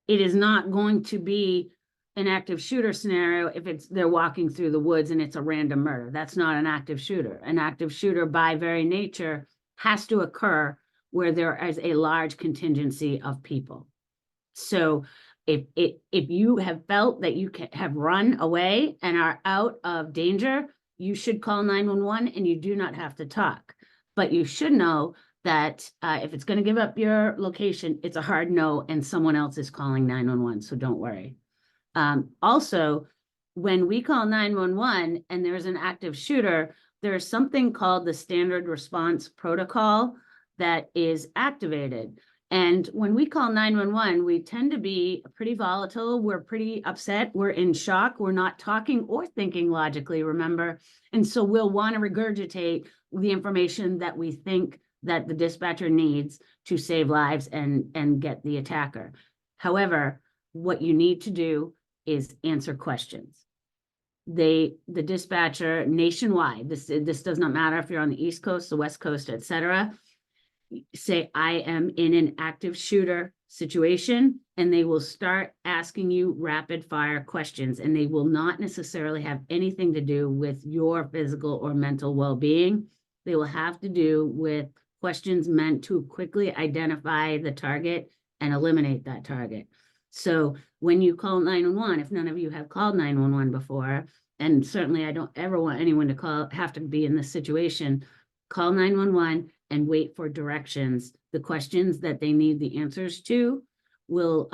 S2: It is not going to be an active shooter scenario if they're walking through the woods and it's a random murder. That's not an active shooter. An active shooter, by very nature, has to occur where there is a large contingency of people. So if you have felt that you have run away and are out of danger, you should call 911 and you do not have to talk. But you should know that if it's going to give up your location, it's a hard no and someone else is calling 911, so don't worry. Also, when we call 911 and there's an active shooter, there's something called the standard response protocol that is activated. And when we call 911, we tend to be pretty volatile. We're pretty upset. We're in shock. We're not talking or thinking logically, remember? And so we'll want to regurgitate the information that we think that the dispatcher needs to save lives and get the attacker. However, what you need to do is answer questions. The dispatcher nationwide, this does not matter if you're on the East Coast, the West Coast, etc., say, I am in an active shooter situation, and they will start asking you rapid fire questions, and they will not necessarily have anything to do with your physical or mental well-being. They will have to do with questions meant to quickly identify the target and eliminate that target. So when you call 911, if none of you have called 911 before, and certainly I don't ever want anyone to have to be in this situation, call 911 and wait for directions. The questions that they need the answers to will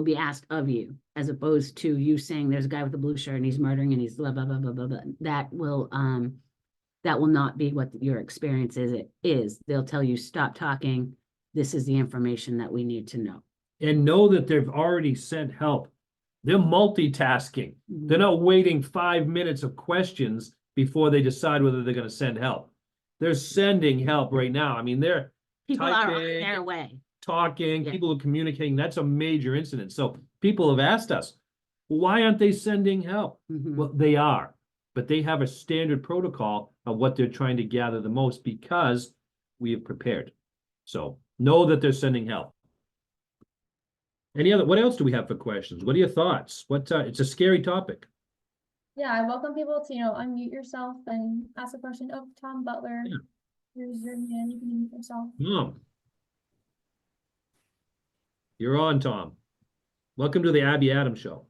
S2: be asked of you, as opposed to you saying there's a guy with a blue shirt and he's murdering and he's blah, blah, blah, blah, blah, blah. That will not be what your experience is. They'll tell you, stop talking. This is the information that we need to know.
S3: And know that they've already sent help. They're multitasking.
S2: Mhm.
S3: They're not waiting 5 minutes of questions before they decide whether they're going to send help. They're sending help right now. I mean, they're
S2: People are on
S3: typing,
S2: their way.
S3: talking,
S2: Yeah.
S3: people are communicating. That's a major incident. So people have asked us, why aren't they sending help?
S2: Mhm.
S3: Well, they are, but they have a standard protocol of what they're trying to gather the most because we have prepared. So know that they're sending help. What else do we have for questions? What are your thoughts? It's a scary topic.
S1: Yeah, I welcome people to, unmute yourself and ask a question. Oh, Tom Butler,
S3: Yeah.
S1: here's your hand. You can unmute yourself.
S3: You're on, Tom. Welcome to the Abbe Adam show.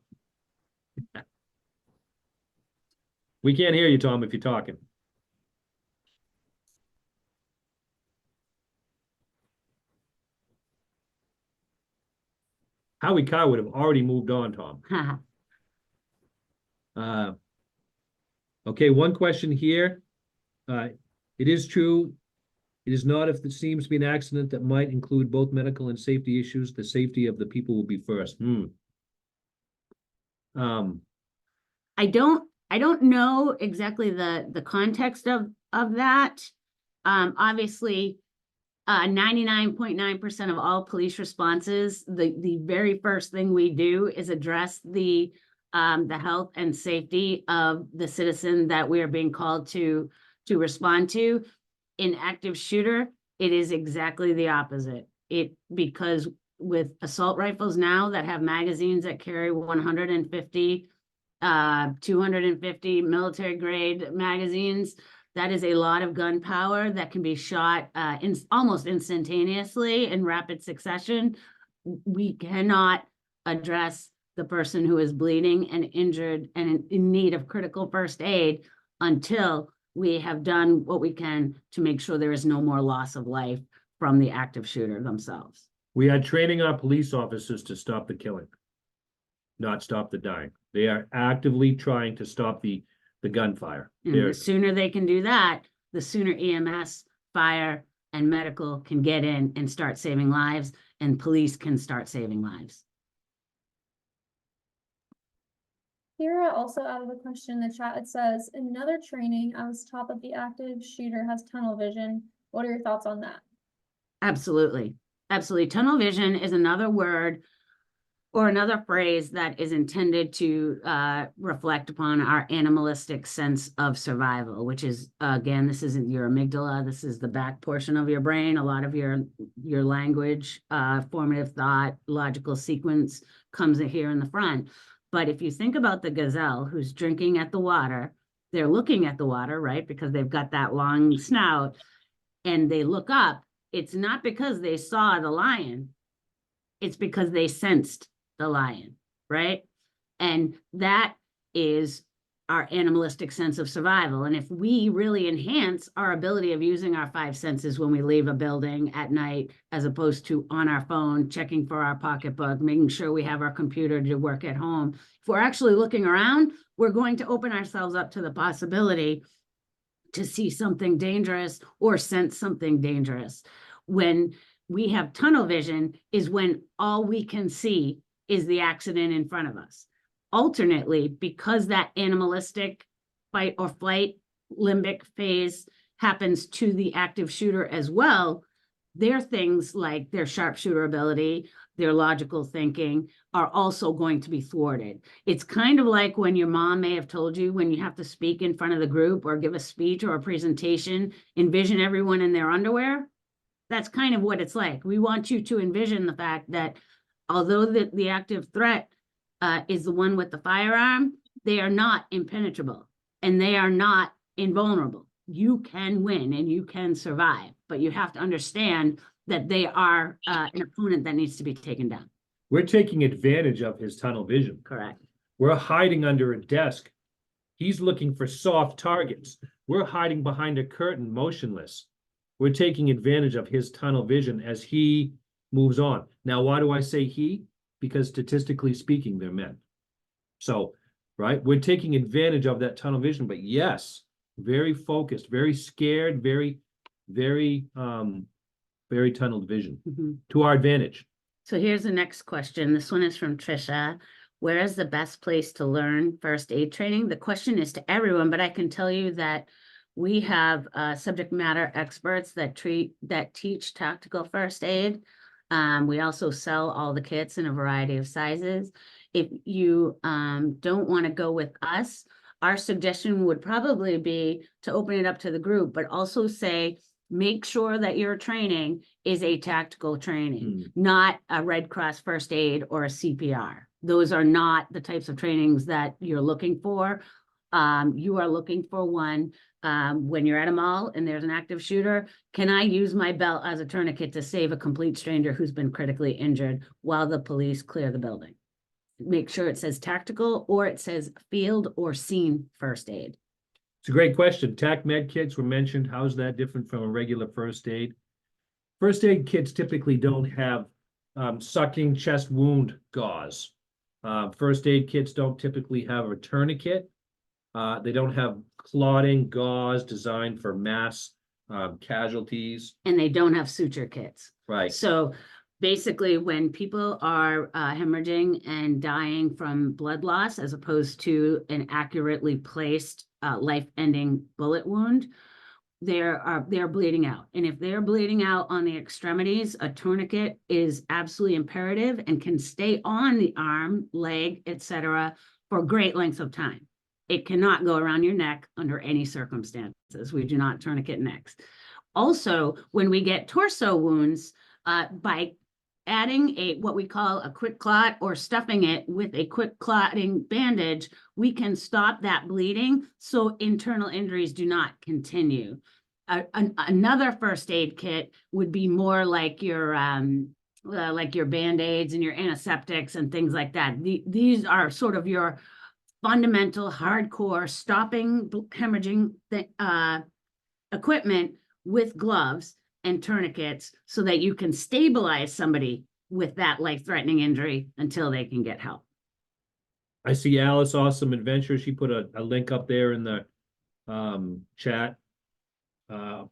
S3: We can't hear you, Tom, if you're talking. Howie Carr would have already moved on, Tom. Okay, one question here. It is true. It is not if there seems to be an accident that might include both medical and safety issues. The safety of the people will be first.
S2: I don't know exactly the context of that. Obviously, 99.9% of all police responses, the very first thing we do is address the health and safety of the citizen that we are being called to respond to. In active shooter, it is exactly the opposite. Because with assault rifles now that have magazines that carry 150, 250 military grade magazines, that is a lot of gunpowder that can be shot almost instantaneously in rapid succession. We cannot address the person who is bleeding and injured and in need of critical first aid until we have done what we can to make sure there is no more loss of life from the active shooter themselves.
S3: We are training our police officers to stop the killing, not stop the dying. They are actively trying to stop the gunfire.
S2: And the sooner they can do that, the sooner EMS, fire, and medical can get in and start saving lives, and police can start saving lives.
S1: Kira also added a question in the chat. It says, in another training, I was taught that the active shooter has tunnel vision. What are your thoughts on that?
S2: Absolutely. Absolutely. Tunnel vision is another word or another phrase that is intended to reflect upon our animalistic sense of survival, which is, again, this isn't your amygdala, this is the back portion of your brain. A lot of your language, formative thought, logical sequence comes here in the front. But if you think about the gazelle who's drinking at the water, they're looking at the water, right? Because they've got that long snout and they look up. It's not because they saw the lion, it's because they sensed the lion, right? And that is our animalistic sense of survival. And if we really enhance our ability of using our five senses when we leave a building at night, as opposed to on our phone, checking for our pocketbook, making sure we have our computer to work at home, if we're actually looking around, we're going to open ourselves up to the possibility to see something dangerous or sense something dangerous. When we have tunnel vision is when all we can see is the accident in front of us. Alternately, because that animalistic fight or flight limbic phase happens to the active shooter as well, their things like their sharpshooter ability, their logical thinking are also going to be thwarted. It's kind of like when your mom may have told you when you have to speak in front of the group or give a speech or a presentation, envision everyone in their underwear. That's kind of what it's like. We want you to envision the fact that although the active threat is the one with the firearm, they are not impenetrable and they are not invulnerable. You can win and you can survive, but you have to understand that they are an opponent that needs to be taken down.
S3: We're taking advantage of his tunnel vision.
S2: Correct.
S3: We're hiding under a desk. He's looking for soft targets. We're hiding behind a curtain, motionless. We're taking advantage of his tunnel vision as he moves on. Now, why do I say he? Because statistically speaking, they're men. So, right, we're taking advantage of that tunnel vision, but yes, very focused, very scared, very tunneled vision to our advantage.
S2: So here's the next question. This one is from Trisha. Where is the best place to learn first aid training? The question is to everyone, but I can tell you that we have subject matter experts that teach tactical first aid. We also sell all the kits in a variety of sizes. If you don't want to go with us, our suggestion would probably be to open it up to the group, but also say, make sure that your training is a tactical training, not a Red Cross first aid or a CPR. Those are not the types of trainings that you're looking for. You are looking for one when you're at a mall and there's an active shooter. Can I use my belt as a tourniquet to save a complete stranger who's been critically injured while the police clear the building? Make sure it says tactical or it says field or scene first aid.
S3: It's a great question. TAC med kits were mentioned. How's that different from a regular first aid? First aid kits typically don't have sucking chest wound gauze. First aid kits don't typically have a tourniquet. They don't have clotting gauze designed for mass casualties.
S2: And they don't have suture kits.
S3: Right.
S2: So basically, when people are hemorrhaging and dying from blood loss, as opposed to an accurately placed life-ending bullet wound, they're bleeding out. And if they're bleeding out on the extremities, a tourniquet is absolutely imperative and can stay on the arm, leg, etc., for great lengths of time. It cannot go around your neck under any circumstances. We do not tourniquet necks. Also, when we get torso wounds, by adding what we call a quick clot or stuffing it with a quick clotting bandage, we can stop that bleeding so internal injuries do not continue. Another first aid kit would be more like your Band-Aids and your antiseptics and things like that. These are sort of your fundamental, hardcore, stopping hemorrhaging equipment with gloves and tourniquets so that you can stabilize somebody with that life-threatening injury until they can get help.
S3: I see Alice Awesome Adventure. She put a link up there in the chat.
S1: Tom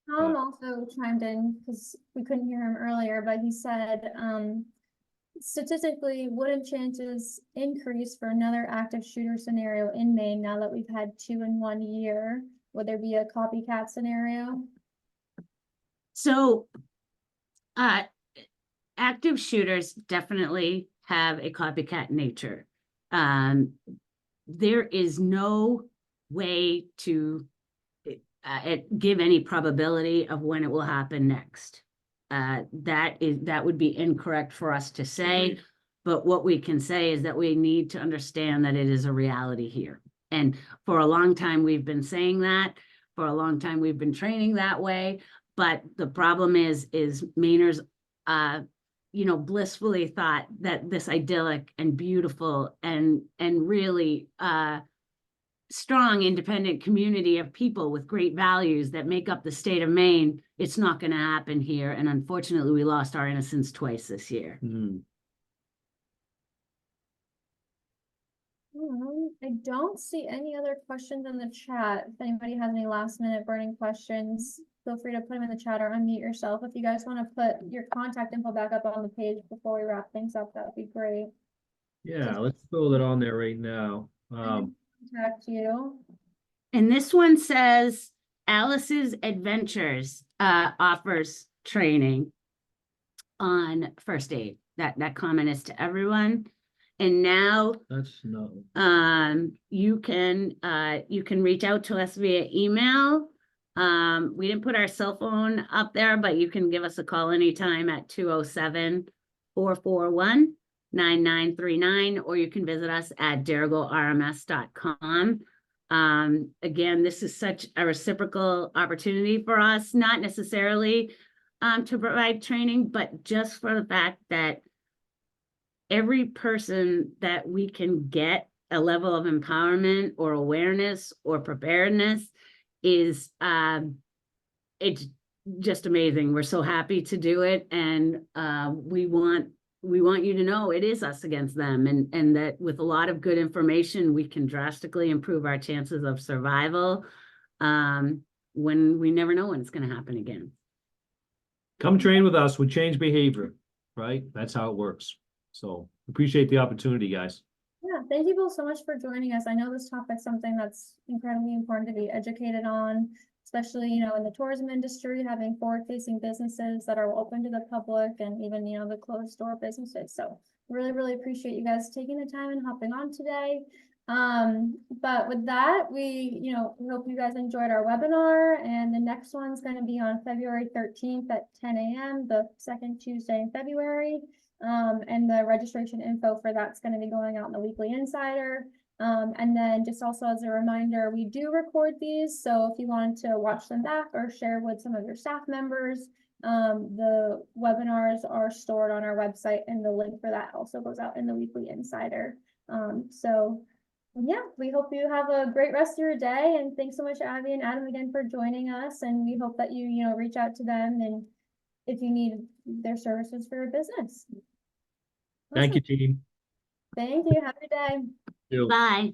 S1: also chimed in because we couldn't hear him earlier, but he said statistically, wouldn't chances increase for another active shooter scenario in Maine now that we've had 2 in 1 year? Would there be a copycat scenario?
S2: So, active shooters definitely have a copycat nature. There is no way to give any probability of when it will happen next. That would be incorrect for us to say, but what we can say is that we need to understand that it is a reality here. And for a long time, we've been saying that. For a long time, we've been training that way. But the problem is Mainers, blissfully thought that this idyllic and beautiful and really strong, independent community of people with great values that make up the state of Maine, it's not going to happen here. And unfortunately, we lost our innocence twice this year.
S1: I don't see any other questions in the chat. If anybody has any last minute burning questions, feel free to put them in the chat or unmute yourself. If you guys want to put your contact info back up on the page before we wrap things up, that would be great.
S3: Yeah, let's throw it on there right now.
S1: Contact you.
S2: And this one says Alice's Adventures offers training on first aid. That comment is to everyone. And now
S3: That's no.
S2: you can reach out to us via email. We didn't put our cell phone up there, but you can give us a call anytime at 207-441-9939, or you can visit us at dirigorms.com. Again, this is such a reciprocal opportunity for us, not necessarily to provide training, but just for the fact that every person that we can get a level of empowerment or awareness or preparedness is it's just amazing. We're so happy to do it, and we want you to know it is us against them, and that with a lot of good information we can drastically improve our chances of survival when we never know when it's going to happen again.
S3: Come train with us. We change behavior, right? That's how it works. So appreciate the opportunity, guys.
S1: Yeah, thank you both so much for joining us. I know this topic is something that's incredibly important to be educated on, especially, in the tourism industry, having forward-facing businesses that are open to the public and even, the closed door businesses. So really, really appreciate you guys taking the time and hopping on today. But with that, we hope you guys enjoyed our webinar, and the next one's going to be on February 13th at 10 a.m., the second Tuesday in February. And the registration info for that's going to be going out in the Weekly Insider. And then just also as a reminder, we do record these. So if you want to watch them back or share with some of your staff members, the webinars are stored on our website, and the link for that also goes out in the Weekly Insider. So yeah, we hope you have a great rest of your day. And thanks so much, Abby and Adam, again for joining us. And we hope that you reach out to them and if you need their services for your business.
S3: Thank you, team.
S1: Thank you. Have a good day.
S2: Bye.